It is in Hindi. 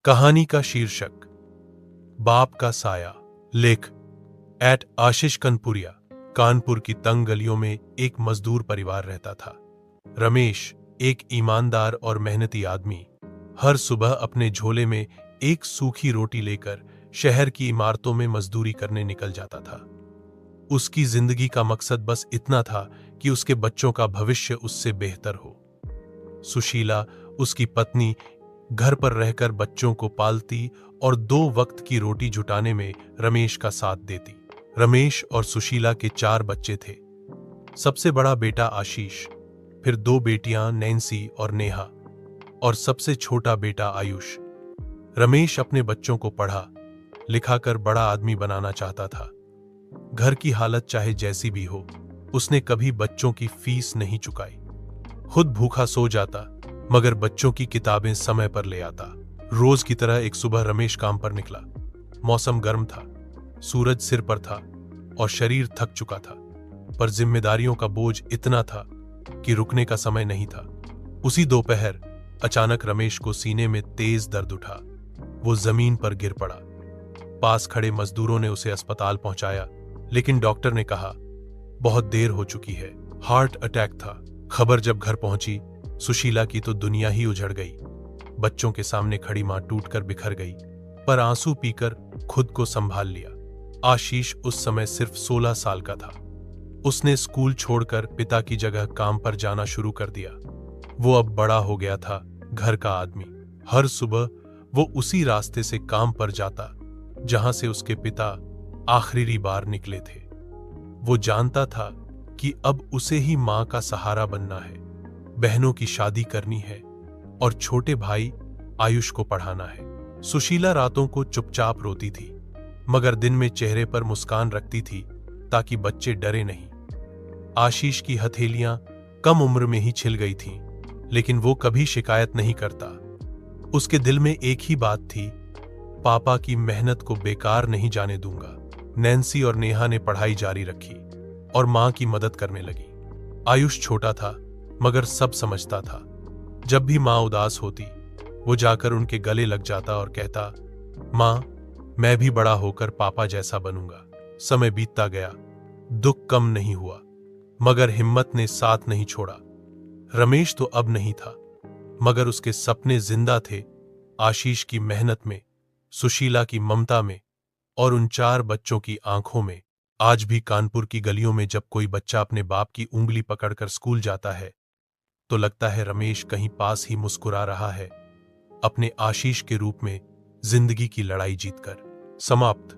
कहानी का शीर्षक बाप का साया। लेख एट आशीष कनपुरिया। कानपुर की तंग गलियों में एक मजदूर परिवार रहता था। रमेश एक ईमानदार और मेहनती आदमी हर सुबह अपने झोले में एक सूखी रोटी लेकर शहर की इमारतों में मजदूरी करने निकल जाता था। उसकी जिंदगी का मकसद बस इतना था कि उसके बच्चों का भविष्य उससे बेहतर हो। सुशीला उसकी पत्नी घर पर रहकर बच्चों को पालती और 2 वक्त की रोटी जुटाने में रमेश का साथ देती। रमेश और सुशीला के 4 बच्चे थे। सबसे बड़ा बेटा आशीष, फिर 2 बेटियां नैन्सी और नेहा, और सबसे छोटा बेटा आयुष। रमेश अपने बच्चों को पढ़ा लिखाकर बड़ा आदमी बनाना चाहता था। घर की हालत चाहे जैसी भी हो, उसने कभी बच्चों की फीस नहीं चुकाई। खुद भूखा सो जाता मगर बच्चों की किताबें समय पर ले आता। रोज की तरह एक सुबह रमेश काम पर निकला। मौसम गर्म था, सूरज सिर पर था और शरीर थक चुका था, पर जिम्मेदारियों का बोझ इतना था कि रुकने का समय नहीं था। उसी दोपहर अचानक रमेश को सीने में तेज दर्द उठा। वो जमीन पर गिर पड़ा। पास खड़े मजदूरों ने उसे अस्पताल पहुंचाया, लेकिन डॉक्टर ने कहा बहुत देर हो चुकी है, हार्ट अटैक था। खबर जब घर पहुंची, सुशीला की तो दुनिया ही उजड़ गई। बच्चों के सामने खड़ी मां टूटकर बिखर गई, पर आंसू पीकर खुद को संभाल लिया। आशीष उस समय सिर्फ 16 साल का था। उसने स्कूल छोड़कर पिता की जगह काम पर जाना शुरू कर दिया। वो अब बड़ा हो गया था, घर का आदमी। हर सुबह वो उसी रास्ते से काम पर जाता जहां से उसके पिता आखिरी बार निकले थे। वो जानता था कि अब उसे ही मां का सहारा बनना है, बहनों की शादी करनी है और छोटे भाई आयुष को पढ़ाना है। सुशीला रातों को चुपचाप रोती थी, मगर दिन में चेहरे पर मुस्कान रखती थी ताकि बच्चे डरे नहीं। आशीष की हथेलियां कम उम्र में ही छिल गई थीं, लेकिन वो कभी शिकायत नहीं करता। उसके दिल में एक ही बात थी, पापा की मेहनत को बेकार नहीं जाने दूंगा। नैन्सी और नेहा ने पढ़ाई जारी रखी और मां की मदद करने लगी। आयुष छोटा था मगर सब समझता था। जब भी मां उदास होती, वो जाकर उनके गले लग जाता और कहता, मां, मैं भी बड़ा होकर पापा जैसा बनूंगा। समय बीतता गया, दुख कम नहीं हुआ, मगर हिम्मत ने साथ नहीं छोड़ा। रमेश तो अब नहीं था, मगर उसके सपने जिंदा थे। आशीष की मेहनत में, सुशीला की ममता में और उन 4 बच्चों की आंखों में। आज भी कानपुर की गलियों में जब कोई बच्चा अपने बाप की उंगली पकड़कर स्कूल जाता है, तो लगता है रमेश कहीं पास ही मुस्कुरा रहा है, अपने आशीष के रूप में जिंदगी की लड़ाई जीतकर। समाप्त।